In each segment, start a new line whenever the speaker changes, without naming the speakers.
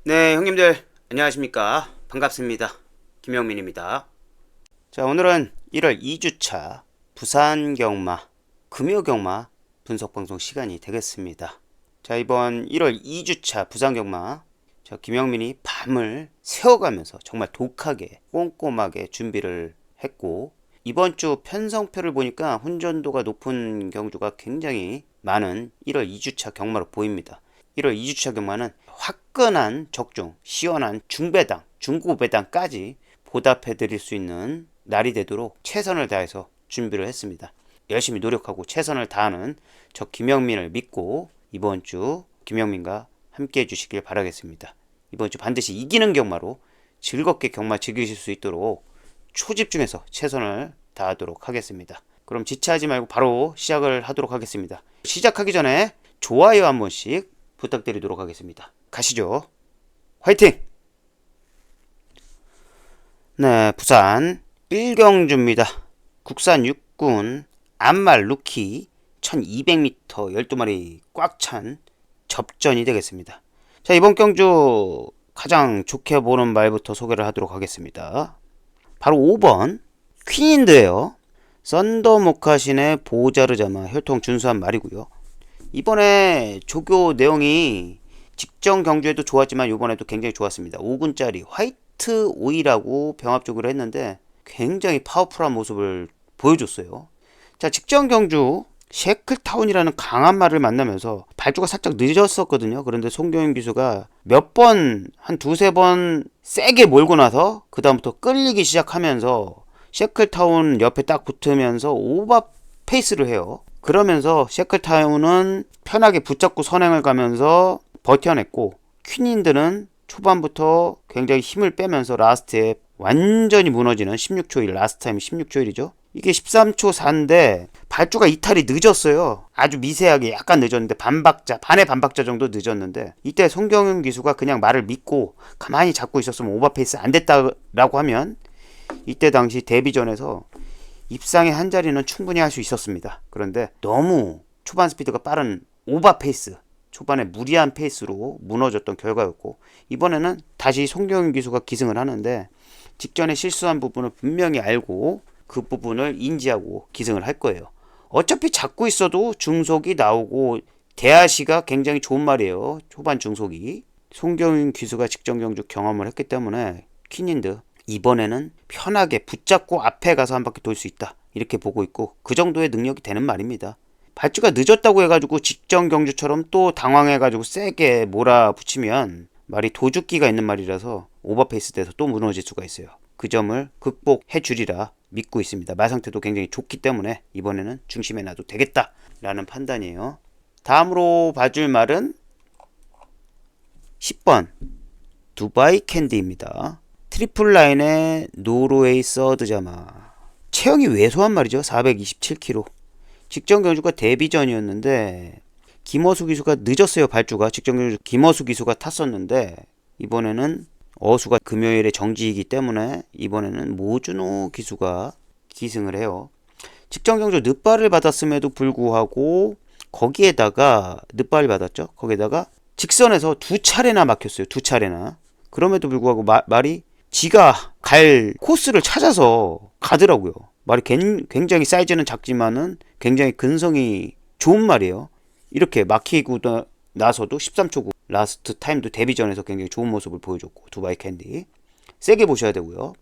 네, 형님들 안녕하십니까? 반갑습니다. 김영민입니다. 자, 오늘은 1월 2주차 부산 경마, 금요 경마 분석 방송 시간이 되겠습니다. 자, 이번 1월 2주차 부산 경마 저 김영민이 밤을 새워가면서 정말 독하게 꼼꼼하게 준비를 했고, 이번 주 편성표를 보니까 혼전도가 높은 경주가 굉장히 많은 1월 2주차 경마로 보입니다. 1월 2주차 경마는 화끈한 적중, 시원한 중배당, 중고배당까지 보답해 드릴 수 있는 날이 되도록 최선을 다해서 준비를 했습니다. 열심히 노력하고 최선을 다하는 저 김영민을 믿고 이번 주 김영민과 함께 해주시길 바라겠습니다. 이번 주 반드시 이기는 경마로 즐겁게 경마 즐기실 수 있도록 초집중해서 최선을 다하도록 하겠습니다. 그럼 지체하지 말고 바로 시작을 하도록 하겠습니다. 시작하기 전에 좋아요 한 번씩 부탁드리도록 하겠습니다. 가시죠. 화이팅! 네, 부산 1경주입니다. 국산 육군 암말 루키 1200m 12마리 꽉 찬 접전이 되겠습니다. 자, 이번 경주 가장 좋게 보는 말부터 소개를 하도록 하겠습니다. 바로 5번 퀸인드예요. 썬더 모카신의 보자르자마 혈통 준수한 말이고요. 이번에 조교 내용이 직전 경주에도 좋았지만 이번에도 굉장히 좋았습니다. 5군짜리 화이트 오이라고 병합적으로 했는데 굉장히 파워풀한 모습을 보여줬어요. 자, 직전 경주 셰클타운이라는 강한 말을 만나면서 발주가 살짝 늦었었거든요. 그런데 송경윤 기수가 몇 번, 한 두세 번 세게 몰고 나서 그 다음부터 끌리기 시작하면서 셰클타운 옆에 딱 붙으면서 오버 페이스를 해요. 그러면서 셰클타운은 편하게 붙잡고 선행을 가면서 버텨냈고, 퀸인드는 초반부터 굉장히 힘을 빼면서 라스트에 완전히 무너지는 16초 1, 라스트 타임이 16초 1이죠. 이게 13초 4인데 발주가 이탈이 늦었어요. 아주 미세하게 약간 늦었는데 반의 반박자 정도 늦었는데, 이때 송경윤 기수가 그냥 말을 믿고 가만히 잡고 있었으면 오버페이스 안 됐다라고 하면 이때 당시 데뷔전에서 입상의 한 자리는 충분히 할 수 있었습니다. 그런데 너무 초반 스피드가 빠른 오버페이스, 초반에 무리한 페이스로 무너졌던 결과였고, 이번에는 다시 송경윤 기수가 기승을 하는데 직전에 실수한 부분을 분명히 알고 그 부분을 인지하고 기승을 할 거예요. 어차피 잡고 있어도 중속이 나오고 대하시가 굉장히 좋은 말이에요. 초반 중속이. 송경윤 기수가 직전 경주 경험을 했기 때문에 퀸인드 이번에는 편하게 붙잡고 앞에 가서 한 바퀴 돌 수 있다, 이렇게 보고 있고, 그 정도의 능력이 되는 말입니다. 발주가 늦었다고 해가지고 직전 경주처럼 또 당황해가지고 세게 몰아붙이면 말이 도죽기가 있는 말이라서 오버페이스 돼서 또 무너질 수가 있어요. 그 점을 극복해 주리라 믿고 있습니다. 말 상태도 굉장히 좋기 때문에 이번에는 중심에 놔도 되겠다 라는 판단이에요. 다음으로 봐줄 말은 10번 두바이 캔디입니다. 트리플 라인의 노르웨이 서드자마. 체형이 왜소한 말이죠. 427kg. 직전 경주가 데뷔전이었는데 김어수 기수가 늦었어요. 발주가 직전 경주 김어수 기수가 탔었는데 이번에는 어수가 금요일에 정지이기 때문에 이번에는 모준호 기수가 기승을 해요. 직전 경주 늦발을 받았음에도 불구하고 거기에다가 늦발을 받았죠. 거기에다가 직선에서 두 차례나 막혔어요. 두 차례나. 그럼에도 불구하고 말이 지가 갈 코스를 찾아서 가더라고요. 말이 굉장히 사이즈는 작지만은 굉장히 근성이 좋은 말이에요. 이렇게 막히고 나서도 13초 9 라스트 타임도 데뷔전에서 굉장히 좋은 모습을 보여줬고, 두바이 캔디 세게 보셔야 되고요.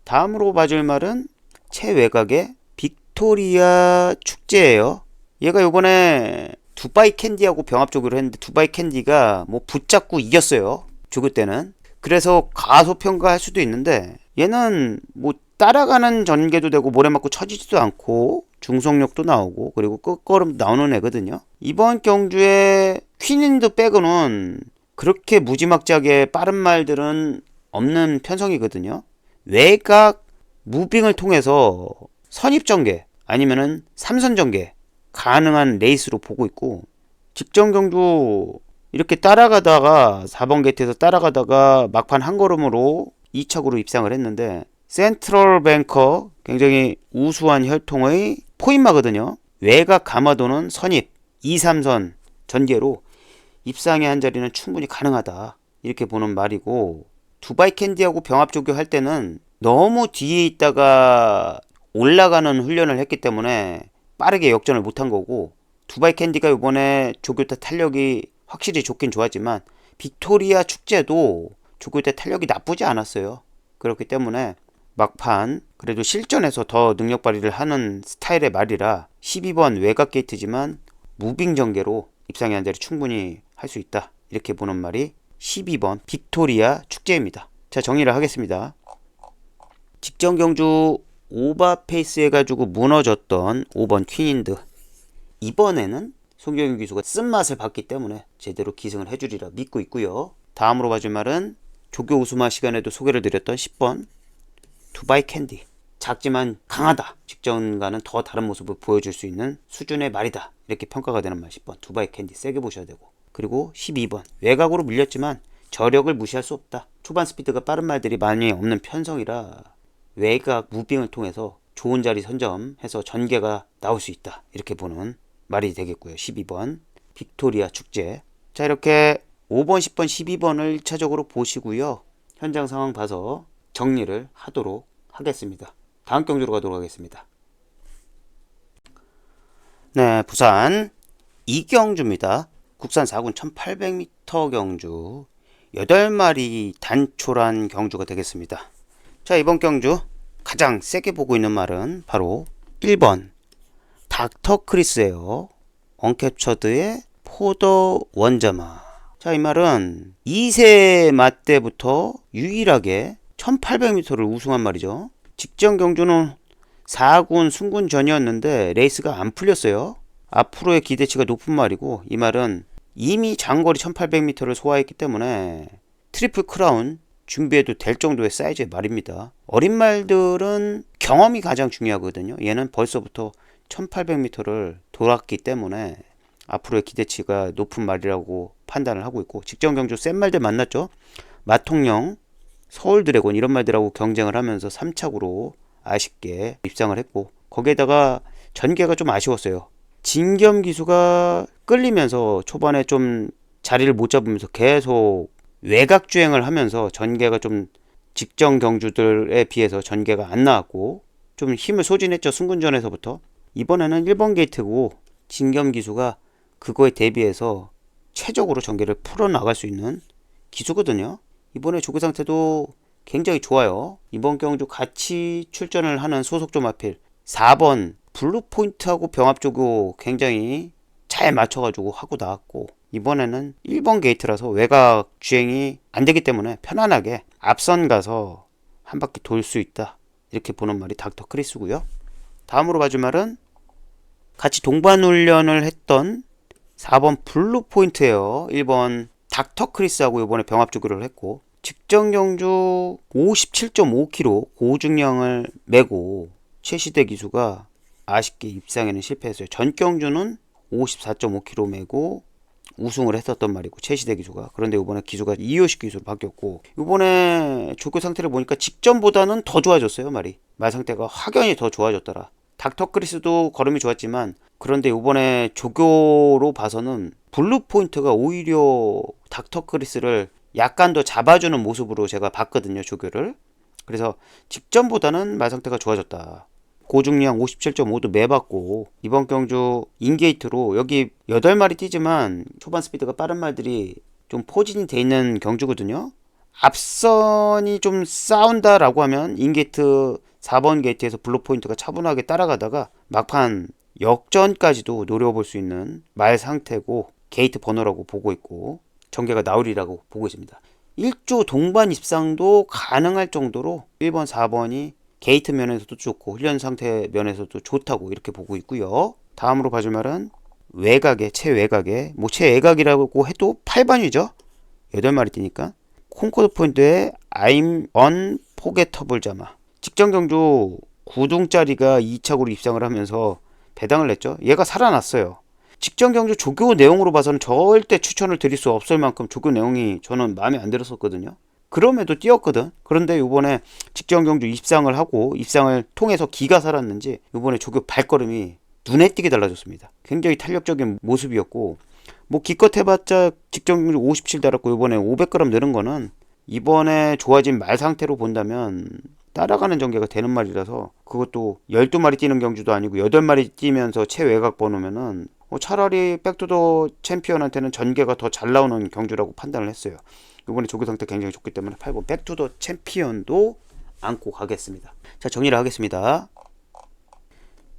다음으로 봐줄 말은 최외곽의 빅토리아 축제예요. 얘가 요번에 두바이 캔디하고 병합적으로 했는데 두바이 캔디가 뭐 붙잡고 이겼어요. 조교 때는. 그래서 가소평가할 수도 있는데 얘는 뭐 따라가는 전개도 되고 모래 맞고 처지지도 않고 중속력도 나오고 그리고 끝걸음 나오는 애거든요. 이번 경주에 퀸인드 빼고는 그렇게 무지막지하게 빠른 말들은 없는 편성이거든요. 외곽 무빙을 통해서 선입전개 아니면은 삼선전개 가능한 레이스로 보고 있고, 직전 경주 이렇게 따라가다가 4번 게이트에서 따라가다가 막판 한 걸음으로 2척으로 입상을 했는데 센트럴 뱅커 굉장히 우수한 혈통의 포인마거든요. 외곽 가마도는 선입 2, 3선 전개로 입상의 한 자리는 충분히 가능하다. 이렇게 보는 말이고, 두바이 캔디하고 병합 조교 할 때는 너무 뒤에 있다가 올라가는 훈련을 했기 때문에 빠르게 역전을 못한 거고, 두바이 캔디가 이번에 조교 때 탄력이 확실히 좋긴 좋았지만 빅토리아 축제도 조교 때 탄력이 나쁘지 않았어요. 그렇기 때문에 막판 그래도 실전에서 더 능력 발휘를 하는 스타일의 말이라 12번 외곽 게이트지만 무빙 전개로 입상의 한자리 충분히 할 수 있다, 이렇게 보는 말이 12번 빅토리아 축제입니다. 자, 정리를 하겠습니다. 직전 경주 오버페이스 해가지고 무너졌던 5번 퀸인드, 이번에는 송경윤 기수가 쓴맛을 봤기 때문에 제대로 기승을 해주리라 믿고 있고요. 다음으로 봐줄 말은 조교 우수마 시간에도 소개를 드렸던 10번 두바이 캔디, 작지만 강하다, 직전과는 더 다른 모습을 보여줄 수 있는 수준의 말이다, 이렇게 평가가 되는 말 10번 두바이 캔디 세게 보셔야 되고, 그리고 12번 외곽으로 밀렸지만 저력을 무시할 수 없다. 초반 스피드가 빠른 말들이 많이 없는 편성이라 외곽 무빙을 통해서 좋은 자리 선점해서 전개가 나올 수 있다, 이렇게 보는 말이 되겠고요. 12번 빅토리아 축제. 자, 이렇게 5번, 10번, 12번을 1차적으로 보시고요. 현장 상황 봐서 정리를 하도록 하겠습니다. 다음 경주로 가도록 하겠습니다. 네, 부산 이경주입니다. 국산 4군 1800m 경주 8마리 단촐한 경주가 되겠습니다. 자, 이번 경주 가장 세게 보고 있는 말은 바로 1번 닥터 크리스예요. 언캡처드의 포더 원자마. 자, 이 말은 2세 맞대부터 유일하게 1800m를 우승한 말이죠. 직전 경주는 4군 승군 전이었는데 레이스가 안 풀렸어요. 앞으로의 기대치가 높은 말이고, 이 말은 이미 장거리 1800m를 소화했기 때문에 트리플 크라운 준비해도 될 정도의 사이즈의 말입니다. 어린 말들은 경험이 가장 중요하거든요. 얘는 벌써부터 1800m를 돌았기 때문에 앞으로의 기대치가 높은 말이라고 판단을 하고 있고, 직전 경주 센 말들 만났죠. 마통령, 서울 드래곤 이런 말들하고 경쟁을 하면서 3착으로 아쉽게 입상을 했고, 거기에다가 전개가 좀 아쉬웠어요. 진겸 기수가 끌리면서 초반에 좀 자리를 못 잡으면서 계속 외곽 주행을 하면서 전개가 좀 직전 경주들에 비해서 전개가 안 나왔고 좀 힘을 소진했죠. 승군전에서부터. 이번에는 1번 게이트고 진겸 기수가 그거에 대비해서 최적으로 전개를 풀어나갈 수 있는 기수거든요. 이번에 조교 상태도 굉장히 좋아요. 이번 경주 같이 출전을 하는 소속조 마필 4번 블루포인트하고 병합조교 굉장히 잘 맞춰가지고 하고 나왔고, 이번에는 1번 게이트라서 외곽 주행이 안 되기 때문에 편안하게 앞선 가서 한 바퀴 돌 수 있다, 이렇게 보는 말이 닥터 크리스고요. 다음으로 봐줄 말은 같이 동반 훈련을 했던 4번 블루포인트예요. 1번 닥터 크리스하고 이번에 병합조교를 했고, 직전 경주 57.5kg 고중량을 메고 최시대 기수가 아쉽게 입상에는 실패했어요. 전 경주는 54.5kg 메고 우승을 했었던 말이고 최시대 기수가. 그런데 이번에 기수가 이효식 기수로 바뀌었고, 이번에 조교 상태를 보니까 직전보다는 더 좋아졌어요. 말 상태가 확연히 더 좋아졌더라. 닥터 크리스도 걸음이 좋았지만, 그런데 이번에 조교로 봐서는 블루 포인트가 오히려 닥터 크리스를 약간 더 잡아주는 모습으로 제가 봤거든요, 조교를. 그래서 직전보다는 말 상태가 좋아졌다. 고중량 57.5도 매봤고, 이번 경주 인게이트로 여기 8마리 뛰지만 초반 스피드가 빠른 말들이 좀 포진이 돼 있는 경주거든요. 앞선이 좀 싸운다라고 하면 인게이트 4번 게이트에서 블루포인트가 차분하게 따라가다가 막판 역전까지도 노려볼 수 있는 말 상태고 게이트 번호라고 보고 있고 전개가 나오리라고 보고 있습니다. 1조 동반 입상도 가능할 정도로 1번, 4번이 게이트 면에서도 좋고 훈련 상태 면에서도 좋다고 이렇게 보고 있고요. 다음으로 봐줄 말은 외곽에, 최외곽에, 최외곽이라고 해도 8번이죠. 8마리 뛰니까. 콩코드 포인트에 I'm unforgettable 자마. 직전 경주 9등짜리가 2착으로 입상을 하면서 배당을 냈죠. 얘가 살아났어요. 직전 경주 조교 내용으로 봐서는 절대 추천을 드릴 수 없을 만큼 조교 내용이 저는 마음에 안 들었었거든요. 그럼에도 뛰었거든. 그런데 이번에 직전 경주 입상을 하고 입상을 통해서 기가 살았는지 이번에 조교 발걸음이 눈에 띄게 달라졌습니다. 굉장히 탄력적인 모습이었고 뭐 기껏 해봤자 직전 57 달았고 이번에 500g 늘은 거는 이번에 좋아진 말 상태로 본다면 따라가는 전개가 되는 말이라서, 그것도 12마리 뛰는 경주도 아니고 8마리 뛰면서 최외곽 번호면은 차라리 백투더 챔피언한테는 전개가 더 잘 나오는 경주라고 판단을 했어요. 이번에 조교 상태 굉장히 좋기 때문에 8번 백투더 챔피언도 안고 가겠습니다. 자, 정리를 하겠습니다.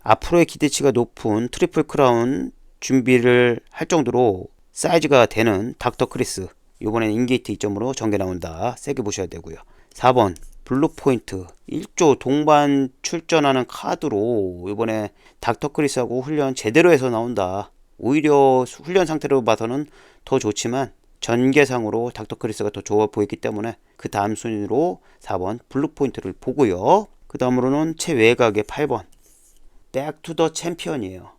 앞으로의 기대치가 높은 트리플 크라운 준비를 할 정도로 사이즈가 되는 닥터 크리스, 이번엔 인게이트 2점으로 전개 나온다. 세게 보셔야 되고요. 4번 블루포인트 1조 동반 출전하는 카드로 이번에 닥터 크리스하고 훈련 제대로 해서 나온다. 오히려 훈련 상태로 봐서는 더 좋지만 전개상으로 닥터 크리스가 더 좋아 보이기 때문에 그 다음 순위로 4번 블루포인트를 보고요. 그 다음으로는 최외곽의 8번 백투더 챔피언이에요.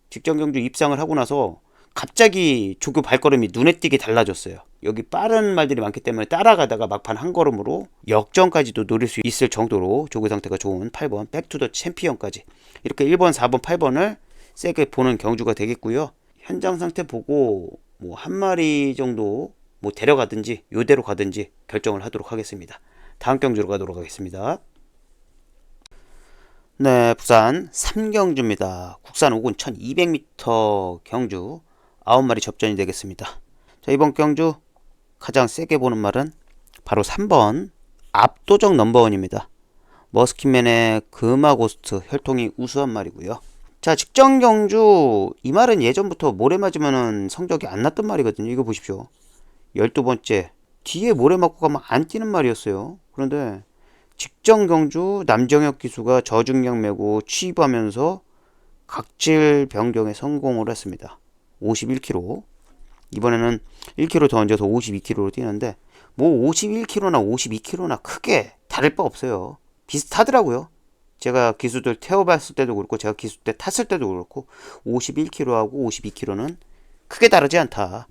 직전 경주 입상을 하고 나서 갑자기 조교 발걸음이 눈에 띄게 달라졌어요. 여기 빠른 말들이 많기 때문에 따라가다가 막판 한 걸음으로 역전까지도 노릴 수 있을 정도로 조교 상태가 좋은 8번 백투더 챔피언까지, 이렇게 1번, 4번, 8번을 세게 보는 경주가 되겠고요. 현장 상태 보고 뭐 한 마리 정도 뭐 데려가든지 요대로 가든지 결정을 하도록 하겠습니다. 다음 경주로 가도록 하겠습니다. 네, 부산 3경주입니다. 국산 5군 1200m 경주 9마리 접전이 되겠습니다. 자, 이번 경주 가장 세게 보는 말은 바로 3번 압도적 넘버원입니다. 머스킷맨의 금화고스트 혈통이 우수한 말이고요. 자, 직전 경주 이 말은 예전부터 모래 맞으면 성적이 안 났던 말이거든요. 이거 보십시오. 12번째 뒤에 모래 맞고 가면 안 뛰는 말이었어요. 그런데 직전 경주 남정혁 기수가 저중량 메고 취입하면서 각질 변경에 성공을 했습니다. 51kg. 이번에는 1kg 더 얹어서 52kg로 뛰는데 뭐 51kg나 52kg나 크게 다를 바 없어요. 비슷하더라고요. 제가 기수들 태워봤을 때도 그렇고 제가 기수 때 탔을 때도 그렇고 51kg하고 52kg는 크게 다르지 않다.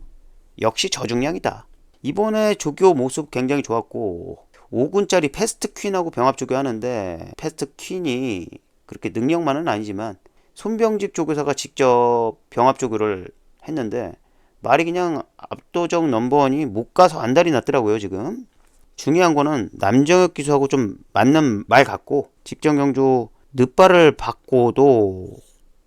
역시 저중량이다. 이번에 조교 모습 굉장히 좋았고 5군짜리 패스트 퀸하고 병합 조교 하는데 패스트 퀸이 그렇게 능력만은 아니지만 손병집 조교사가 직접 병합 조교를 했는데 말이 그냥 압도적 넘버원이 못 가서 안달이 났더라고요. 지금 중요한 거는 남정혁 기수하고 좀 맞는 말 같고, 직전 경주 늦발을 받고도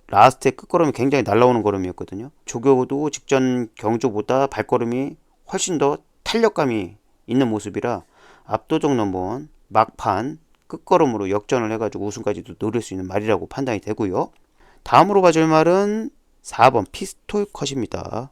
라스트의 끝걸음이 굉장히 날라오는 걸음이었거든요. 조교도 직전 경주보다 발걸음이 훨씬 더 탄력감이 있는 모습이라 압도적 넘버원 막판 끝걸음으로 역전을 해가지고 우승까지도 노릴 수 있는 말이라고 판단이 되고요. 다음으로 봐줄 말은 4번 피스톨 컷입니다.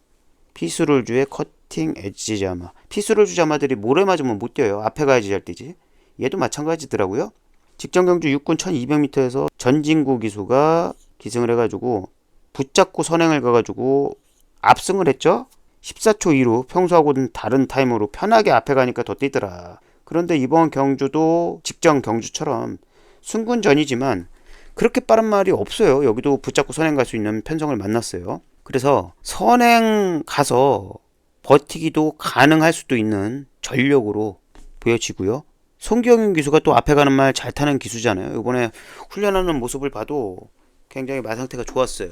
피스룰주의 커팅 엣지 자마. 피스룰주 자마들이 모래 맞으면 못 뛰어요. 앞에 가야지 잘 뛰지. 얘도 마찬가지더라고요. 직전 경주 6군 1200m에서 전진구 기수가 기승을 해가지고 붙잡고 선행을 가가지고 압승을 했죠. 14초 2로 평소하고는 다른 타임으로 편하게 앞에 가니까 더 뛰더라. 그런데 이번 경주도 직전 경주처럼 승군전이지만 그렇게 빠른 말이 없어요. 여기도 붙잡고 선행 갈 수 있는 편성을 만났어요. 그래서 선행 가서 버티기도 가능할 수도 있는 전력으로 보여지고요. 송기영인 기수가 또 앞에 가는 말 잘 타는 기수잖아요. 이번에 훈련하는 모습을 봐도 굉장히 말 상태가 좋았어요.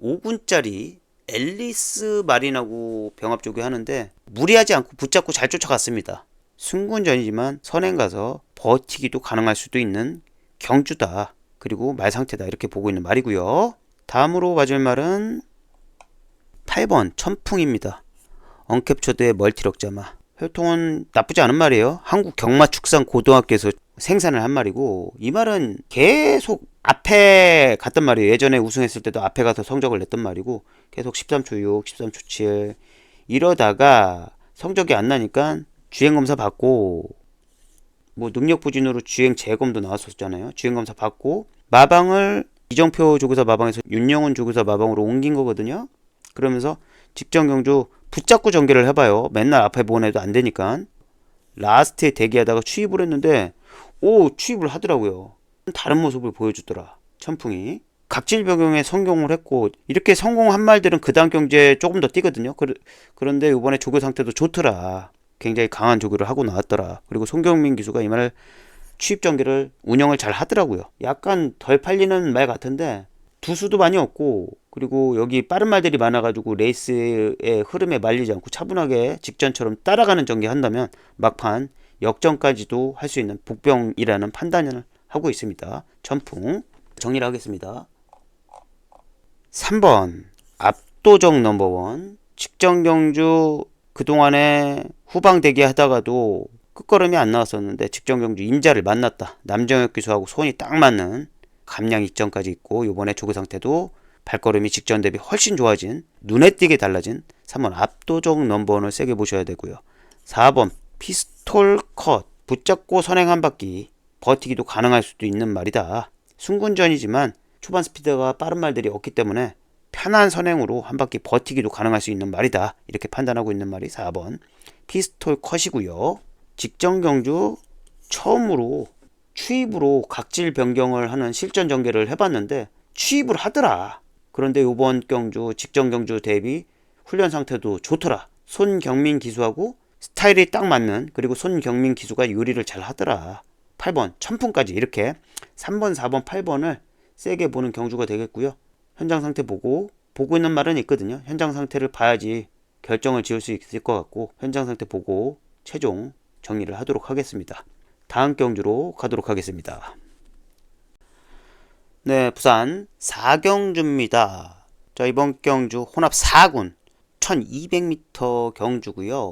5군짜리 앨리스 마린하고 병합 조교 하는데 무리하지 않고 붙잡고 잘 쫓아갔습니다. 승군전이지만 선행 가서 버티기도 가능할 수도 있는 경주다. 그리고 말 상태다. 이렇게 보고 있는 말이고요. 다음으로 봐줄 말은 8번 천풍입니다. 언캡처드의 멀티럭자마. 혈통은 나쁘지 않은 말이에요. 한국 경마축산고등학교에서 생산을 한 말이고, 이 말은 계속 앞에 갔단 말이에요. 예전에 우승했을 때도 앞에 가서 성적을 냈던 말이고 계속 13초 6, 13초 7 이러다가 성적이 안 나니까 주행검사 받고, 뭐 능력 부진으로 주행 재검도 나왔었잖아요. 주행검사 받고 마방을 이정표 조교사 마방에서 윤영훈 조교사 마방으로 옮긴 거거든요. 그러면서 직전 경주 붙잡고 전개를 해봐요. 맨날 앞에 보내도 안 되니까. 라스트에 대기하다가 취입을 했는데 취입을 하더라고요. 다른 모습을 보여주더라. 천풍이. 각질 변경에 성공을 했고, 이렇게 성공한 말들은 그 다음 경주에 조금 더 뛰거든요. 그런데 이번에 조교 상태도 좋더라. 굉장히 강한 조교를 하고 나왔더라. 그리고 송경민 기수가 이 말을 취입 전개를 운영을 잘 하더라고요. 약간 덜 팔리는 말 같은데 두수도 많이 없고, 그리고 여기 빠른 말들이 많아가지고 레이스의 흐름에 말리지 않고 차분하게 직전처럼 따라가는 전개한다면 막판 역전까지도 할 수 있는 복병이라는 판단을 하고 있습니다. 천풍 정리를 하겠습니다. 3번 압도적 넘버원. 직전 경주 그동안에 후방 대기하다가도 끝걸음이 안 나왔었는데 직전 경주 임자를 만났다. 남정혁 기수하고 손이 딱 맞는 감량 이점까지 있고, 요번에 조교 상태도 발걸음이 직전 대비 훨씬 좋아진, 눈에 띄게 달라진 3번 압도적 넘버원을 세게 보셔야 되고요. 4번 피스톨 컷. 붙잡고 선행 한 바퀴 버티기도 가능할 수도 있는 말이다. 순군전이지만 초반 스피드가 빠른 말들이 없기 때문에 편한 선행으로 한 바퀴 버티기도 가능할 수 있는 말이다. 이렇게 판단하고 있는 말이 4번 피스톨 컷이고요. 직전 경주 처음으로 추입으로 각질 변경을 하는 실전 전개를 해봤는데 추입을 하더라. 그런데 이번 경주 직전 경주 대비 훈련 상태도 좋더라. 손경민 기수하고 스타일이 딱 맞는, 그리고 손경민 기수가 요리를 잘 하더라. 8번 천풍까지 이렇게 3번 4번 8번을 세게 보는 경주가 되겠고요. 현장 상태 보고 있는 말은 있거든요. 현장 상태를 봐야지 결정을 지을 수 있을 것 같고, 현장 상태 보고 최종 정리를 하도록 하겠습니다. 다음 경주로 가도록 하겠습니다. 네, 부산 4경주입니다. 자, 이번 경주 혼합 4군 1200m 경주고요.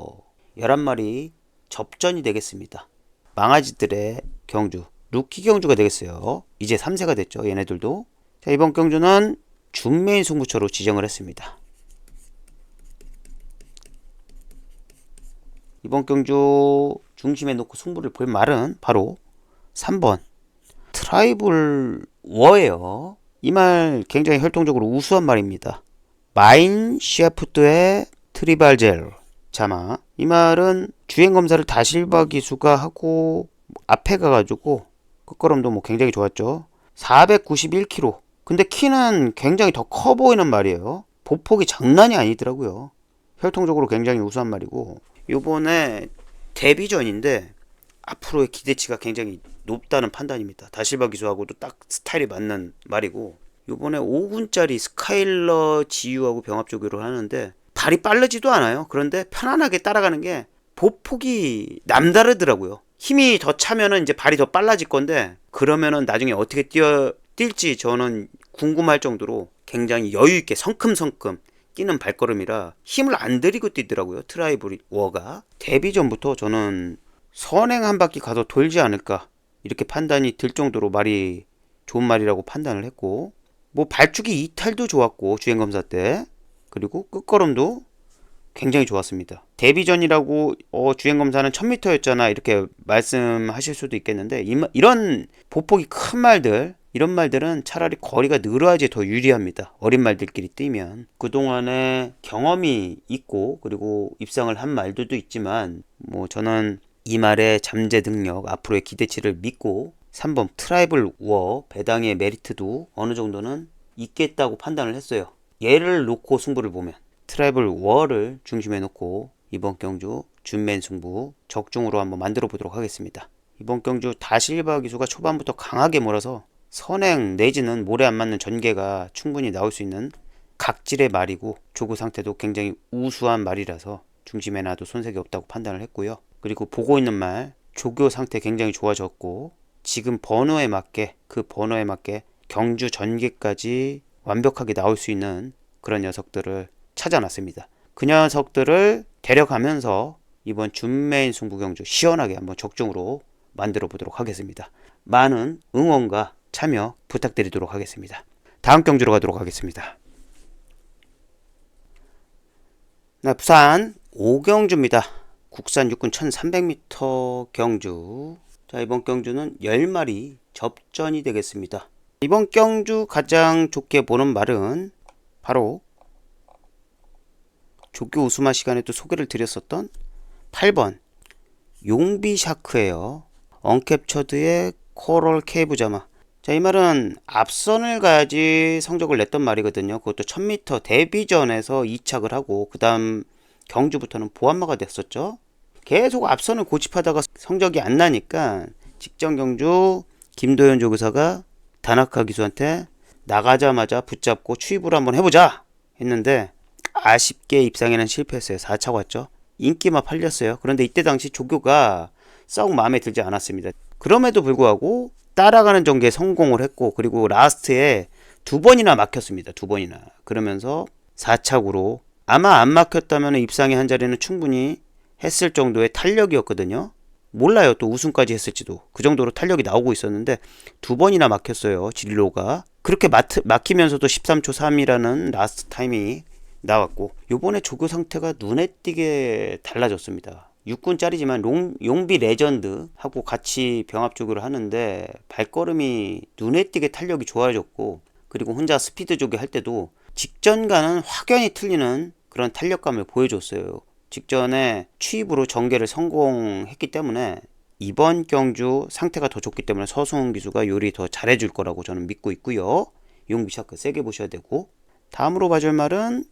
11마리 접전이 되겠습니다. 망아지들의 경주, 루키 경주가 되겠어요. 이제 3세가 됐죠, 얘네들도. 자, 이번 경주는 준메인 승부처로 지정을 했습니다. 이번 경주 중심에 놓고 승부를 볼 말은 바로 3번 트라이블 워예요. 이 말 굉장히 혈통적으로 우수한 말입니다. 마인 셰프트의 트리발젤 자마. 이 말은 주행검사를 다실바 기수가 하고 앞에 가가지고 끝걸음도 뭐 굉장히 좋았죠. 491kg. 근데 키는 굉장히 더 커 보이는 말이에요. 보폭이 장난이 아니더라고요. 혈통적으로 굉장히 우수한 말이고, 요번에 데뷔전인데 앞으로의 기대치가 굉장히 높다는 판단입니다. 다실바 기수하고도 딱 스타일이 맞는 말이고, 요번에 5군짜리 스카일러 지유하고 병합 조교를 하는데 발이 빠르지도 않아요. 그런데 편안하게 따라가는 게 보폭이 남다르더라고요. 힘이 더 차면은 이제 발이 더 빨라질 건데, 그러면은 나중에 어떻게 뛸지 저는 궁금할 정도로 굉장히 여유있게 성큼성큼 뛰는 발걸음이라 힘을 안 들이고 뛰더라고요. 트라이블 워가. 데뷔 전부터 저는 선행 한 바퀴 가서 돌지 않을까 이렇게 판단이 들 정도로 말이 좋은 말이라고 판단을 했고, 뭐 발주기 이탈도 좋았고 주행검사 때, 그리고 끝걸음도 굉장히 좋았습니다. 데뷔전이라고 주행검사는 1000m였잖아 이렇게 말씀하실 수도 있겠는데, 이런 보폭이 큰 말들, 이런 말들은 차라리 거리가 늘어야지 더 유리합니다. 어린 말들끼리 뛰면. 그동안에 경험이 있고 그리고 입상을 한 말들도 있지만, 뭐 저는 이 말의 잠재 능력, 앞으로의 기대치를 믿고 3번 트라이블 워 배당의 메리트도 어느 정도는 있겠다고 판단을 했어요. 얘를 놓고 승부를 보면 트라이블 워를 중심에 놓고 이번 경주 준맨 승부 적중으로 한번 만들어 보도록 하겠습니다. 이번 경주 다실바 기수가 초반부터 강하게 몰아서 선행 내지는 모래 안 맞는 전개가 충분히 나올 수 있는 각질의 말이고, 조구 상태도 굉장히 우수한 말이라서 중심에 놔도 손색이 없다고 판단을 했고요. 그리고 보고 있는 말 조교 상태 굉장히 좋아졌고, 지금 번호에 맞게, 그 번호에 맞게 경주 전개까지 완벽하게 나올 수 있는 그런 녀석들을 찾아놨습니다. 그 녀석들을 데려가면서 이번 준메인 승부 경주 시원하게 한번 적중으로 만들어 보도록 하겠습니다. 많은 응원과 참여 부탁드리도록 하겠습니다. 다음 경주로 가도록 하겠습니다. 네, 부산 5경주입니다. 국산 육군 1300m 경주. 자, 이번 경주는 10마리 접전이 되겠습니다. 이번 경주 가장 좋게 보는 말은 바로 조교 우수마 시간에도 소개를 드렸었던 8번 용비샤크예요. 언캡처드의 코럴 케이브 자마. 자, 이 말은 앞선을 가야지 성적을 냈던 말이거든요. 그것도 1000m 데뷔전에서 2착을 하고 그 다음 경주부터는 보안마가 됐었죠. 계속 앞선을 고집하다가 성적이 안 나니까 직전 경주 김도현 조교사가 다나카 기수한테 나가자마자 붙잡고 추입으로 한번 해보자 했는데 아쉽게 입상에는 실패했어요. 4차 왔죠. 인기만 팔렸어요. 그런데 이때 당시 조교가 썩 마음에 들지 않았습니다. 그럼에도 불구하고 따라가는 전개에 성공을 했고, 그리고 라스트에 2번이나 막혔습니다. 2번이나. 그러면서 4차구로 아마 안 막혔다면 입상의 한 자리는 충분히 했을 정도의 탄력이었거든요. 몰라요. 또 우승까지 했을지도. 그 정도로 탄력이 나오고 있었는데 2번이나 막혔어요. 진로가. 그렇게 막히면서도 13초 3이라는 라스트 타임이 나왔고, 요번에 조교 상태가 눈에 띄게 달라졌습니다. 6군짜리지만 용비 레전드하고 같이 병합 조교를 하는데 발걸음이 눈에 띄게 탄력이 좋아졌고, 그리고 혼자 스피드 조교 할 때도 직전과는 확연히 틀리는 그런 탄력감을 보여줬어요. 직전에 추입으로 전개를 성공했기 때문에 이번 경주 상태가 더 좋기 때문에 서승훈 기수가 요리 더 잘해줄 거라고 저는 믿고 있고요. 용비 샤크 세게 보셔야 되고, 다음으로 봐줄 말은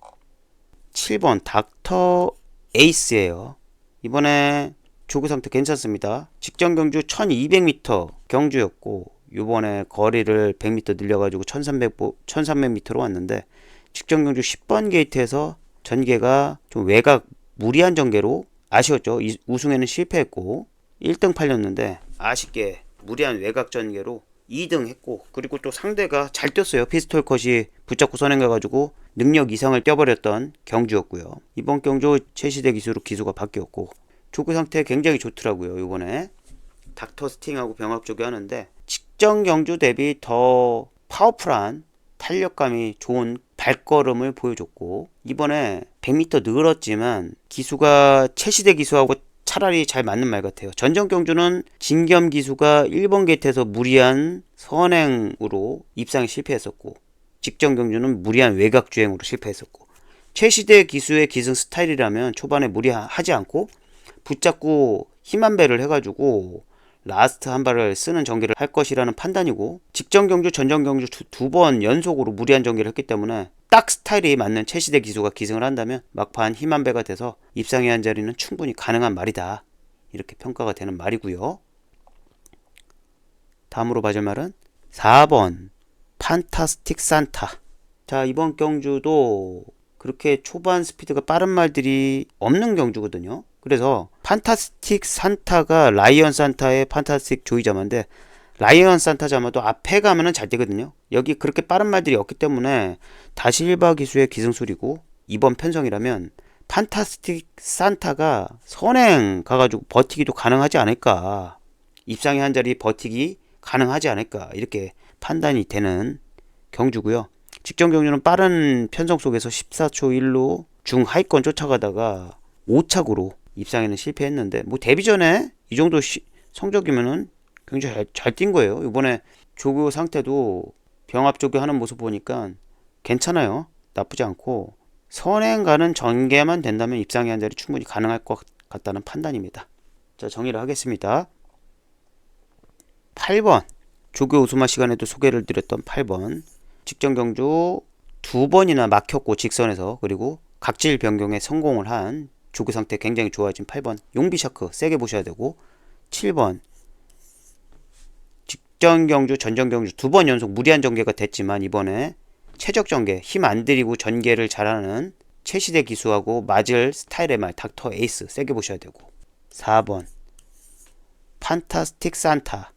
7번 닥터 에이스예요. 이번에 조교 상태 괜찮습니다. 직전 경주 1200m 경주였고, 요번에 거리를 100m 늘려가지고 1300m로 왔는데, 직전 경주 10번 게이트에서 전개가 좀 외곽 무리한 전개로 아쉬웠죠. 우승에는 실패했고 1등 팔렸는데 아쉽게 무리한 외곽 전개로 2등 했고, 그리고 또 상대가 잘 뛰었어요. 피스톨 컷이 붙잡고 선행 가가지고 능력 이상을 뛰어버렸던 경주였고요. 이번 경주 최시대 기수로 기수가 바뀌었고, 조교 상태 굉장히 좋더라고요. 이번에 닥터 스팅하고 병합 조교 하는데 직전 경주 대비 더 파워풀한 탄력감이 좋은 발걸음을 보여줬고, 이번에 100m 늘었지만 기수가 최시대 기수하고 차라리 잘 맞는 말 같아요. 전전 경주는 진겸 기수가 1번 게이트에서 무리한 선행으로 입상에 실패했었고, 직전 경주는 무리한 외곽 주행으로 실패했었고, 최시대 기수의 기승 스타일이라면 초반에 무리하지 않고 붙잡고 힘 한 배를 해가지고 라스트 한 발을 쓰는 전개를 할 것이라는 판단이고, 직전 경주 전전 경주 두 번 연속으로 무리한 전개를 했기 때문에 딱 스타일이 맞는 최시대 기수가 기승을 한다면 막판 힘 한 배가 돼서 입상의 한 자리는 충분히 가능한 말이다, 이렇게 평가가 되는 말이고요. 다음으로 봐줄 말은 4번 판타스틱 산타. 자, 이번 경주도 그렇게 초반 스피드가 빠른 말들이 없는 경주거든요. 그래서 판타스틱 산타가 라이언 산타의 판타스틱 조이 자마인데, 라이언 산타 자마도 앞에 가면은 잘 되거든요. 여기 그렇게 빠른 말들이 없기 때문에 다시 1바 기수의 기승술이고, 이번 편성이라면 판타스틱 산타가 선행 가가지고 버티기도 가능하지 않을까, 입상의 한 자리 버티기 가능하지 않을까, 이렇게 판단이 되는 경주고요. 직전 경주는 빠른 편성 속에서 14초 1로 중하위권 쫓아가다가 5착으로 입상에는 실패했는데, 뭐 데뷔 전에 이 정도 성적이면은 굉장히 잘 뛴 거예요. 이번에 조교 상태도 병합 조교 하는 모습 보니까 괜찮아요. 나쁘지 않고 선행 가는 전개만 된다면 입상의 한 자리 충분히 가능할 것 같다는 판단입니다. 자, 정리를 하겠습니다. 8번 조교 우수마 시간에도 소개를 드렸던 8번 직전 경주 2번이나 막혔고 직선에서, 그리고 각질 변경에 성공을 한 조교 상태 굉장히 좋아진 8번 용비 샤크 세게 보셔야 되고, 7번 직전 경주 전전 경주 2번 연속 무리한 전개가 됐지만 이번에 최적 전개 힘 안 들이고 전개를 잘하는 최시대 기수하고 맞을 스타일의 말 닥터 에이스 세게 보셔야 되고, 4번 판타스틱 산타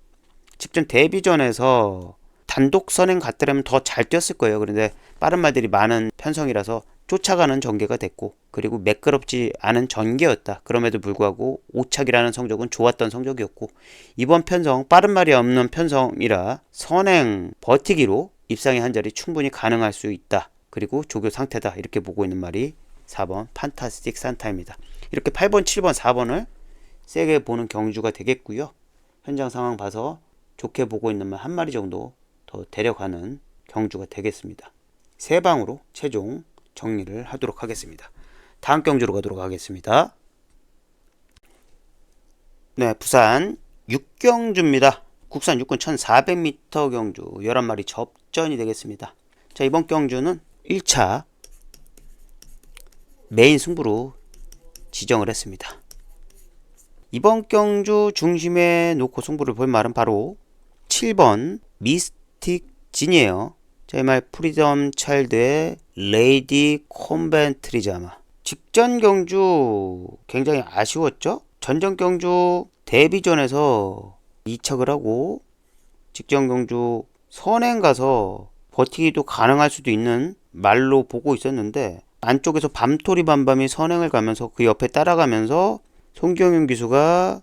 직전 데뷔전에서 단독 선행 갔더라면 더 잘 뛰었을 거예요. 그런데 빠른 말들이 많은 편성이라서 쫓아가는 전개가 됐고, 그리고 매끄럽지 않은 전개였다. 그럼에도 불구하고 5착이라는 성적은 좋았던 성적이었고, 이번 편성 빠른 말이 없는 편성이라 선행 버티기로 입상의 한 자리 충분히 가능할 수 있다. 그리고 조교 상태다, 이렇게 보고 있는 말이 4번 판타스틱 산타입니다. 이렇게 8번 7번 4번을 세게 보는 경주가 되겠고요. 현장 상황 봐서 좋게 보고 있는 말 한 마리 정도 더 데려가는 경주가 되겠습니다. 세 방으로 최종 정리를 하도록 하겠습니다. 다음 경주로 가도록 하겠습니다. 네, 부산 6경주입니다. 국산 6군 1400m 경주 11마리 접전이 되겠습니다. 자, 이번 경주는 1차 메인 승부로 지정을 했습니다. 이번 경주 중심에 놓고 승부를 볼 말은 바로 7번 미스틱 진이에요. 자, 이 말 프리덤 차일드의 레이디 콤벤트리자마. 직전 경주 굉장히 아쉬웠죠? 전전 경주 데뷔전에서 2착을 하고 직전 경주 선행 가서 버티기도 가능할 수도 있는 말로 보고 있었는데 안쪽에서 밤토리 밤밤이 선행을 가면서 그 옆에 따라가면서 송경윤 기수가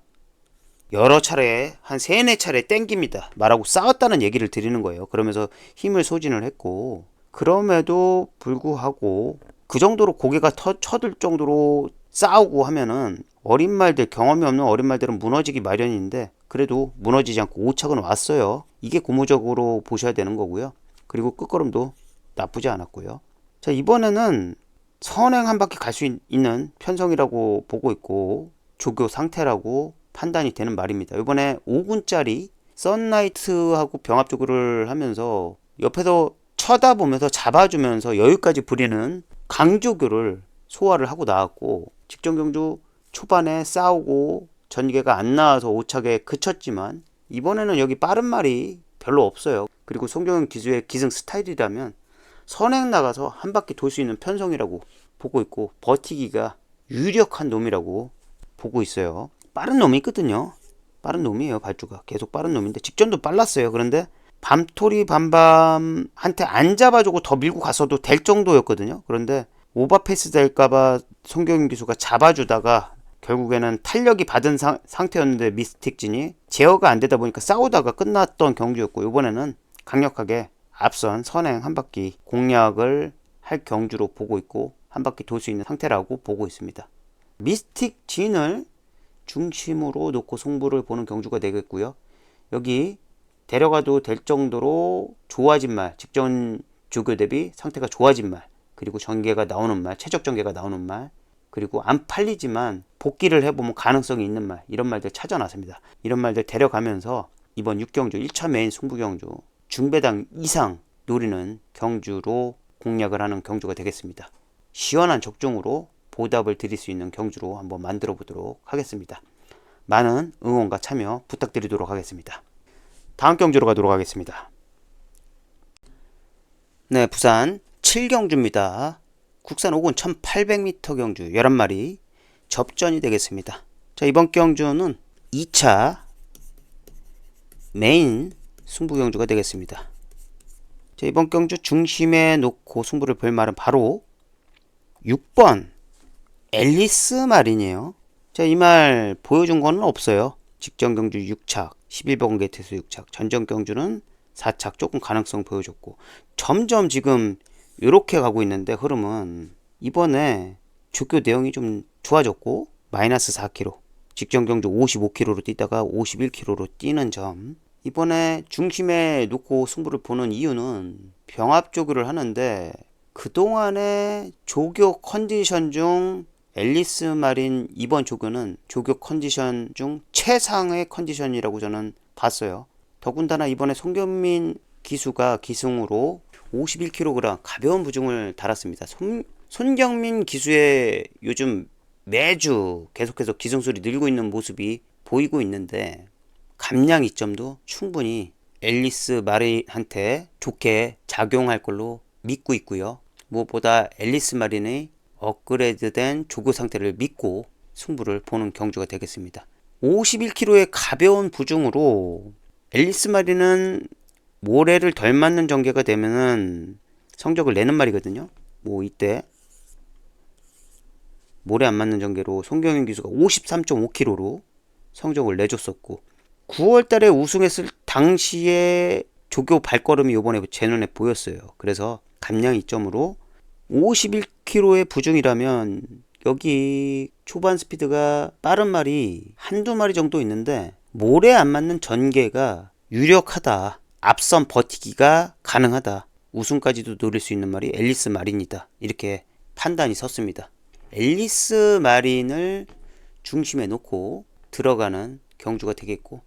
여러 차례 한 3, 4차례 땡깁니다. 말하고 싸웠다는 얘기를 드리는 거예요. 그러면서 힘을 소진을 했고 그럼에도 불구하고 그 정도로 고개가 쳐들 정도로 싸우고 하면은 어린 말들, 경험이 없는 어린 말들은 무너지기 마련인데 그래도 무너지지 않고 5착은 왔어요. 이게 고무적으로 보셔야 되는 거고요. 그리고 끝걸음도 나쁘지 않았고요. 자, 이번에는 선행 한 바퀴 갈 수 있는 편성이라고 보고 있고 조교 상태라고 판단이 되는 말입니다. 이번에 5군짜리 썬라이트하고 병합조교를 하면서 옆에서 쳐다보면서 잡아주면서 여유까지 부리는 강조교를 소화를 하고 나왔고 직전 경주 초반에 싸우고 전개가 안 나와서 5착에 그쳤지만 이번에는 여기 빠른 말이 별로 없어요. 그리고 송경윤 기수의 기승 스타일이라면 선행 나가서 한 바퀴 돌 수 있는 편성이라고 보고 있고 버티기가 유력한 놈이라고 보고 있어요. 빠른 놈이 있거든요. 빠른 놈이에요. 발주가 계속 빠른 놈인데 직전도 빨랐어요. 그런데 밤토리 밤밤한테 안 잡아주고 더 밀고 갔어도 될 정도였거든요. 그런데 오버패스 될까봐 송경윤 기수가 잡아주다가 결국에는 탄력이 받은 상태였는데 미스틱진이 제어가 안 되다 보니까 싸우다가 끝났던 경주였고 이번에는 강력하게 앞선 선행 한 바퀴 공략을 할 경주로 보고 있고 한 바퀴 돌 수 있는 상태라고 보고 있습니다. 미스틱 진을 중심으로 놓고 승부를 보는 경주가 되겠고요. 여기 데려가도 될 정도로 좋아진 말, 직전 조교 대비 상태가 좋아진 말, 그리고 전개가 나오는 말, 최적 전개가 나오는 말, 그리고 안 팔리지만 복귀를 해보면 가능성이 있는 말, 이런 말들 찾아놨습니다. 이런 말들 데려가면서 이번 6경주 1차 메인 승부 경주 중배당 이상 노리는 경주로 공략을 하는 경주가 되겠습니다. 시원한 적중으로 보답을 드릴 수 있는 경주로 한번 만들어 보도록 하겠습니다. 많은 응원과 참여 부탁드리도록 하겠습니다. 다음 경주로 가도록 하겠습니다. 네, 부산 7경주입니다. 국산 5군 1800m 경주 11마리 접전이 되겠습니다. 자, 이번 경주는 2차 메인 승부 경주가 되겠습니다. 자, 이번 경주 중심에 놓고 승부를 볼 말은 바로 6번 앨리스 말이네요. 자, 이 말 보여준 거는 없어요. 직전 경주 6착, 11번 게이트에서 6착, 전전 경주는 4착 조금 가능성 보여줬고 점점 지금 이렇게 가고 있는데 흐름은 이번에 조교 내용이 좀 좋아졌고 마이너스 4km, 직전 경주 55km로 뛰다가 51km로 뛰는 점. 이번에 중심에 놓고 승부를 보는 이유는 병합 조교를 하는데 그동안의 조교 컨디션 중 앨리스 마린 이번 조교는 조교 컨디션 중 최상의 컨디션이라고 저는 봤어요. 더군다나 이번에 송경민 기수가 기승으로 51kg 가벼운 부중을 달았습니다. 손경민 기수의 요즘 매주 계속해서 기승술이 늘고 있는 모습이 보이고 있는데 감량 이점도 충분히 앨리스 마린한테 좋게 작용할 걸로 믿고 있고요. 무엇보다 앨리스 마린의 업그레이드된 조교 상태를 믿고 승부를 보는 경주가 되겠습니다. 51kg의 가벼운 부중으로 앨리스 마린은 모래를 덜 맞는 전개가 되면은 성적을 내는 말이거든요. 뭐 이때 모래 안 맞는 전개로 송경윤 기수가 53.5kg로 성적을 내줬었고 9월달에 우승했을 당시에 조교 발걸음이 이번에 제 눈에 보였어요. 그래서 감량 이점으로 51kg의 부중이라면 여기 초반 스피드가 빠른 말이 한두 마리 정도 있는데 모래 안 맞는 전개가 유력하다. 앞선 버티기가 가능하다. 우승까지도 노릴 수 있는 말이 앨리스 마린이다. 이렇게 판단이 섰습니다. 앨리스 마린을 중심에 놓고 들어가는 경주가 되겠고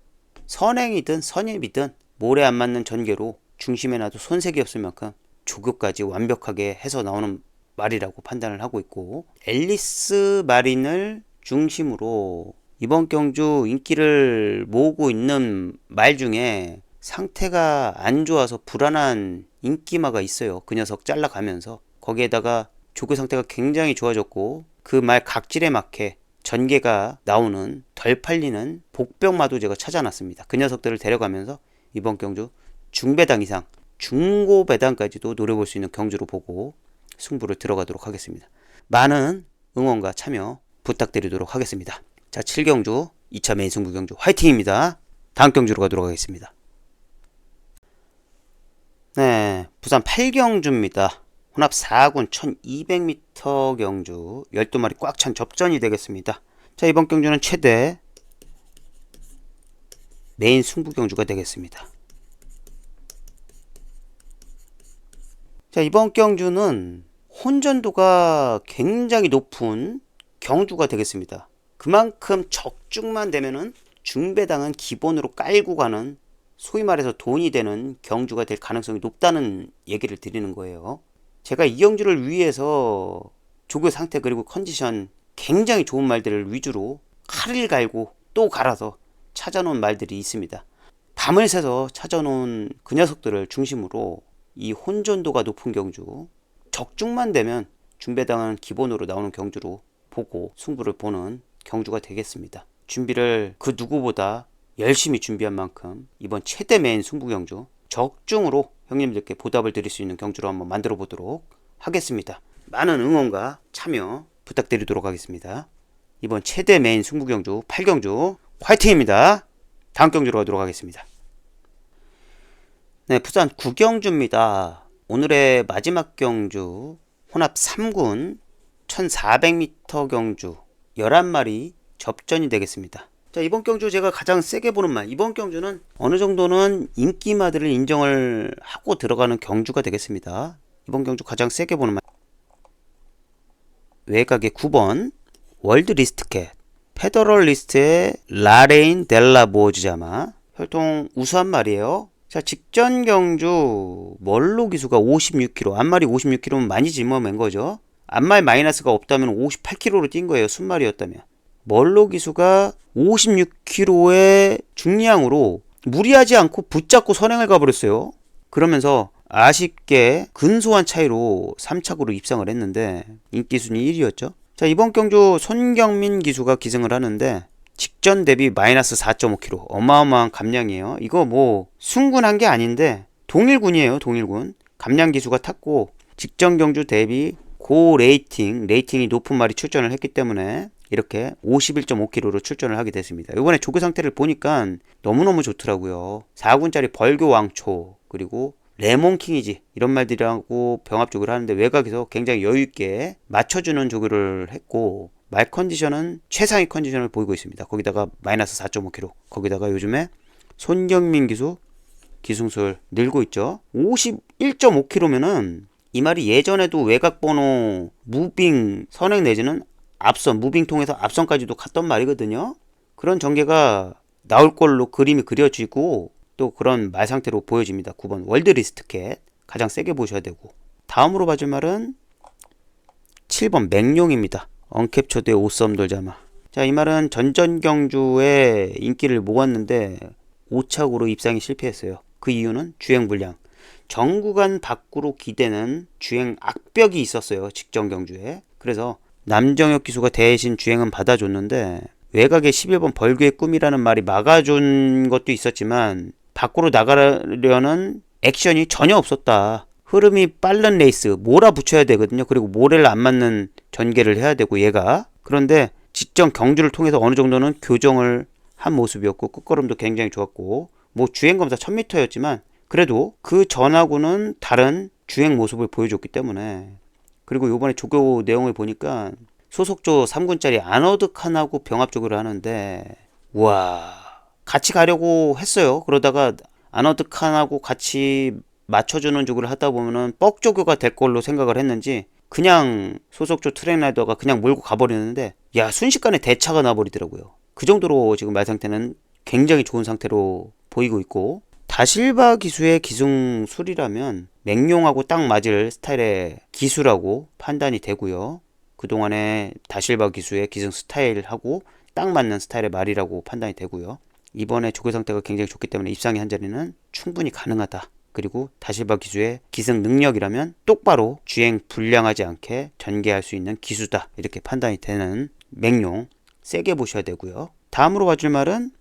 선행이든 선입이든 모래 안 맞는 전개로 중심에 놔도 손색이 없을 만큼 조교까지 완벽하게 해서 나오는 말이라고 판단을 하고 있고 앨리스 마린을 중심으로 이번 경주 인기를 모으고 있는 말 중에 상태가 안 좋아서 불안한 인기마가 있어요. 그 녀석 잘라가면서. 거기에다가 조교 상태가 굉장히 좋아졌고 그 말 각질에 맞게 전개가 나오는 덜 팔리는 복병마도 제가 찾아놨습니다. 그 녀석들을 데려가면서 이번 경주 중배당 이상, 중고배당까지도 노려볼 수 있는 경주로 보고 승부를 들어가도록 하겠습니다. 많은 응원과 참여 부탁드리도록 하겠습니다. 자, 7경주 2차 메인 승부 경주 화이팅입니다. 다음 경주로 가도록 하겠습니다. 네, 부산 8경주입니다. 혼합 4군 1200m 경주 12마리 꽉 찬 접전이 되겠습니다. 자, 이번 경주는 최대 메인 승부 경주가 되겠습니다. 자, 이번 경주는 혼전도가 굉장히 높은 경주가 되겠습니다. 그만큼 적중만 되면은 중배당은 기본으로 깔고 가는, 소위 말해서 돈이 되는 경주가 될 가능성이 높다는 얘기를 드리는 거예요. 제가 이 경주를 위해서 조교 상태 그리고 컨디션 굉장히 좋은 말들을 위주로 칼을 갈고 또 갈아서 찾아놓은 말들이 있습니다. 밤을 새서 찾아놓은 그 녀석들을 중심으로 이 혼전도가 높은 경주, 적중만 되면 중배당은 기본으로 나오는 경주로 보고 승부를 보는 경주가 되겠습니다. 준비를 그 누구보다 열심히 준비한 만큼 이번 최대 메인 승부 경주 적중으로 형님들께 보답을 드릴 수 있는 경주로 한번 만들어 보도록 하겠습니다. 많은 응원과 참여 부탁드리도록 하겠습니다. 이번 최대 메인 승부 경주 8경주 화이팅입니다. 다음 경주로 가도록 하겠습니다. 네, 부산 9경주입니다. 오늘의 마지막 경주 혼합 3군 1400m 경주 11마리 접전이 되겠습니다. 자, 이번 경주 제가 가장 세게 보는 말, 이번 경주는 어느 정도는 인기마들을 인정을 하고 들어가는 경주가 되겠습니다. 이번 경주 가장 세게 보는 말, 외곽의 9번 월드 리스트캣, 페더럴 리스트의 라레인 델라 보어즈자마, 혈통 우수한 말이에요. 자, 직전 경주 멀로 기수가 56kg, 앞말이 56kg면 많이 짊어맨 거죠. 앞말 마이너스가 없다면 58kg로 뛴 거예요. 순말이었다면. 멀로 기수가 56kg의 중량으로 무리하지 않고 붙잡고 선행을 가버렸어요. 그러면서 아쉽게 근소한 차이로 3착으로 입상을 했는데 인기 순위 1위였죠. 자, 이번 경주 손경민 기수가 기승을 하는데 직전 대비 마이너스 4.5kg, 어마어마한 감량이에요. 이거 뭐 순군한 게 아닌데 동일군이에요. 동일군. 감량 기수가 탔고 직전 경주 대비 고 레이팅이 높은 말이 출전을 했기 때문에 이렇게 51.5kg로 출전을 하게 됐습니다. 이번에 조교 상태를 보니까 너무너무 좋더라고요. 4군짜리 벌교 왕초, 그리고 레몬킹이지, 이런 말들이라고 병합조교를 하는데 외곽에서 굉장히 여유있게 맞춰주는 조교를 했고, 말 컨디션은 최상위 컨디션을 보이고 있습니다. 거기다가 마이너스 4.5kg, 거기다가 요즘에 손경민 기수 기승술 늘고 있죠. 51.5kg면은 이 말이 예전에도 외곽 번호 무빙 선행 내지는 앞선, 무빙 통해서 앞선까지도 갔던 말이거든요. 그런 전개가 나올 걸로 그림이 그려지고 또 그런 말 상태로 보여집니다. 9번 월드 리스트캣 가장 세게 보셔야 되고, 다음으로 봐줄 말은 7번 맹룡입니다. 언캡처드의 오썸 돌자마. 자, 이 말은 전전 경주에 인기를 모았는데 5착으로 입상이 실패했어요. 그 이유는 주행 불량, 정구간 밖으로 기대는 주행 악벽이 있었어요. 직전 경주에. 그래서 남정혁 기수가 대신 주행은 받아줬는데 외곽에 11번 벌교의 꿈이라는 말이 막아준 것도 있었지만 밖으로 나가려는 액션이 전혀 없었다. 흐름이 빠른 레이스 몰아붙여야 되거든요. 그리고 모래를 안 맞는 전개를 해야 되고 얘가, 그런데 직전 경주를 통해서 어느 정도는 교정을 한 모습이었고 끝걸음도 굉장히 좋았고, 뭐 주행검사 1000m였지만 그래도 그 전하고는 다른 주행 모습을 보여줬기 때문에. 그리고 요번에 조교 내용을 보니까 소속조 3군짜리 아너드 칸하고 병합조교를 하는데, 우와, 같이 가려고 했어요. 그러다가 아너드 칸하고 같이 맞춰주는 조교를 하다 보면은 뻑조교가 될 걸로 생각을 했는지 그냥 소속조 트랙라이더가 그냥 몰고 가버리는데, 야, 순식간에 대차가 나버리더라고요. 그 정도로 지금 말 상태는 굉장히 좋은 상태로 보이고 있고, 다실바 기수의 기승술이라면 맹룡하고 딱 맞을 스타일의 기수라고 판단이 되고요. 그동안의 다실바 기수의 기승 스타일하고 딱 맞는 스타일의 말이라고 판단이 되고요. 이번에 조교 상태가 굉장히 좋기 때문에 입상의 한 자리는 충분히 가능하다. 그리고 다실바 기수의 기승 능력이라면 똑바로 주행 불량하지 않게 전개할 수 있는 기수다, 이렇게 판단이 되는 맹용 세게 보셔야 되고요. 다음으로 봐줄 말은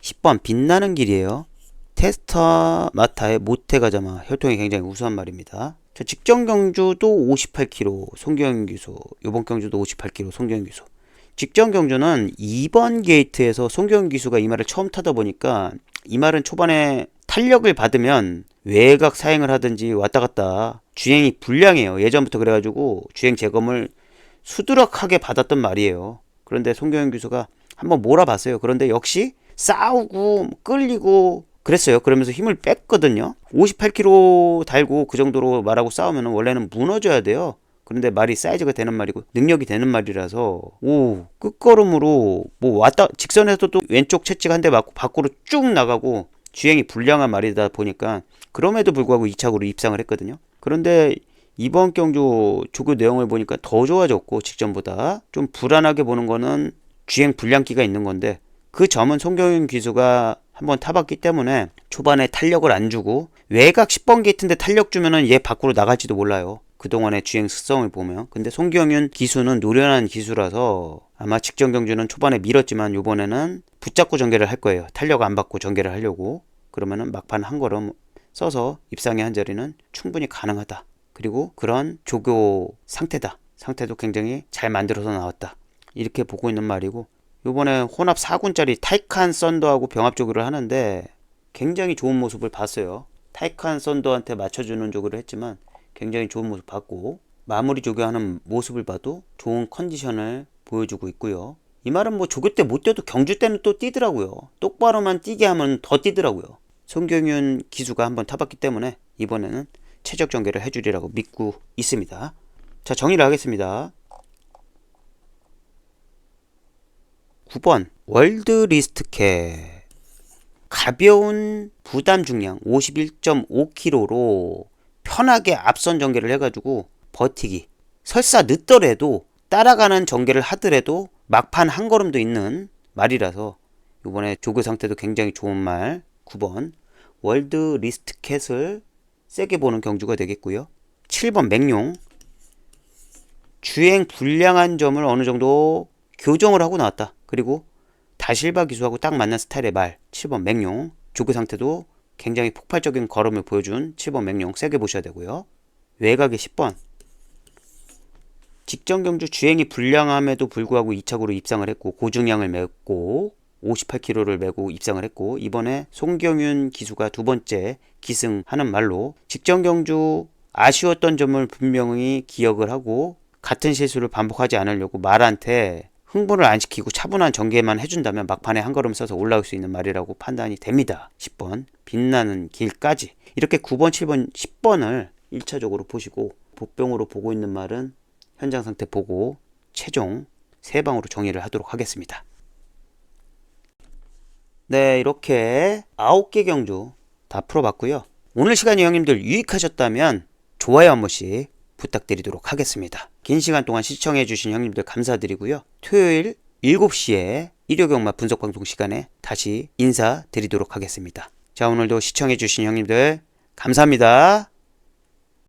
10번 빛나는 길이에요. 테스타 마타의 모테가자마, 혈통이 굉장히 우수한 말입니다. 자, 직전 경주도 58km 송경윤 기수, 이번 경주도 58km 송경윤 기수. 직전 경주는 2번 게이트에서 송경윤 기수가 이 말을 처음 타다 보니까, 이 말은 초반에 탄력을 받으면 외곽 사행을 하든지 왔다 갔다 주행이 불량해요. 예전부터. 그래가지고 주행 재검을 수두룩하게 받았던 말이에요. 그런데 송경윤 기수가 한번 몰아봤어요. 그런데 역시 싸우고 끌리고 그랬어요. 그러면서 힘을 뺐거든요. 58km 달고 그 정도로 말하고 싸우면 원래는 무너져야 돼요. 그런데 말이 사이즈가 되는 말이고 능력이 되는 말이라서, 오, 끝걸음으로 뭐 왔다 직선에서 또 왼쪽 채찍 한 대 맞고 밖으로 쭉 나가고 주행이 불량한 말이다 보니까, 그럼에도 불구하고 2착으로 입상을 했거든요. 그런데 이번 경주 조교 내용을 보니까 더 좋아졌고, 직전보다 좀 불안하게 보는 거는 주행 불량기가 있는 건데, 그 점은 송경윤 기수가 한번 타봤기 때문에 초반에 탄력을 안 주고 외곽 10번 게이트인데 탄력 주면은 얘 밖으로 나갈지도 몰라요. 그동안의 주행 습성을 보면. 근데 송경윤 기수는 노련한 기수라서 아마 직전 경주는 초반에 밀었지만 요번에는 붙잡고 전개를 할 거예요. 탄력 안 받고 전개를 하려고. 그러면은 막판 한 걸음 써서 입상의 한 자리는 충분히 가능하다. 그리고 그런 조교 상태도 굉장히 잘 만들어서 나왔다, 이렇게 보고 있는 말이고, 요번에 혼합 4군짜리 타이칸 썬더하고 병합 조교를 하는데 굉장히 좋은 모습을 봤어요. 타이칸 썬더한테 맞춰주는 조교를 했지만 굉장히 좋은 모습 봤고, 마무리 조교하는 모습을 봐도 좋은 컨디션을 보여주고 있고요. 이 말은 뭐 조교 때 못 뛰어도 경주 때는 또 뛰더라고요. 똑바로만 뛰게 하면 더 뛰더라고요. 송경윤 기수가 한번 타봤기 때문에 이번에는 최적 전개를 해주리라고 믿고 있습니다. 자, 정리를 하겠습니다. 9번 월드 리스트캐, 가벼운 부담 중량 51.5kg로 편하게 앞선 전개를 해가지고 버티기, 설사 늦더라도 따라가는 전개를 하더라도 막판 한 걸음도 있는 말이라서 이번에 조교 상태도 굉장히 좋은 말, 9번 월드 리스트캣을 세게 보는 경주가 되겠고요. 7번 맹용, 주행 불량한 점을 어느 정도 교정을 하고 나왔다. 그리고 다실바 기수하고 딱 맞는 스타일의 말, 7번 맹용. 조교 상태도 굉장히 폭발적인 걸음을 보여준 7번 맹용 세게 보셔야 되고요. 외곽의 10번, 직전 경주 주행이 불량함에도 불구하고 2착으로 입상을 했고 고중량을 메고 58kg를 메고 입상을 했고, 이번에 송경윤 기수가 두 번째 기승하는 말로 직전 경주 아쉬웠던 점을 분명히 기억을 하고 같은 실수를 반복하지 않으려고 말한테 흥분을 안 시키고 차분한 전개만 해준다면 막판에 한 걸음 써서 올라올 수 있는 말이라고 판단이 됩니다. 10번 빛나는 길까지. 이렇게 9번, 7번, 10번을 1차적으로 보시고 보병으로 보고 있는 말은 현장 상태 보고 최종 3방으로 정의를 하도록 하겠습니다. 네, 이렇게 9개 경주 다 풀어봤고요. 오늘 시간이 형님들 유익하셨다면 좋아요 한 번씩 부탁드리도록 하겠습니다. 긴 시간 동안 시청해주신 형님들 감사드리고요. 토요일 7시에 일요경마 분석방송 시간에 다시 인사드리도록 하겠습니다. 자, 오늘도 시청해주신 형님들 감사합니다.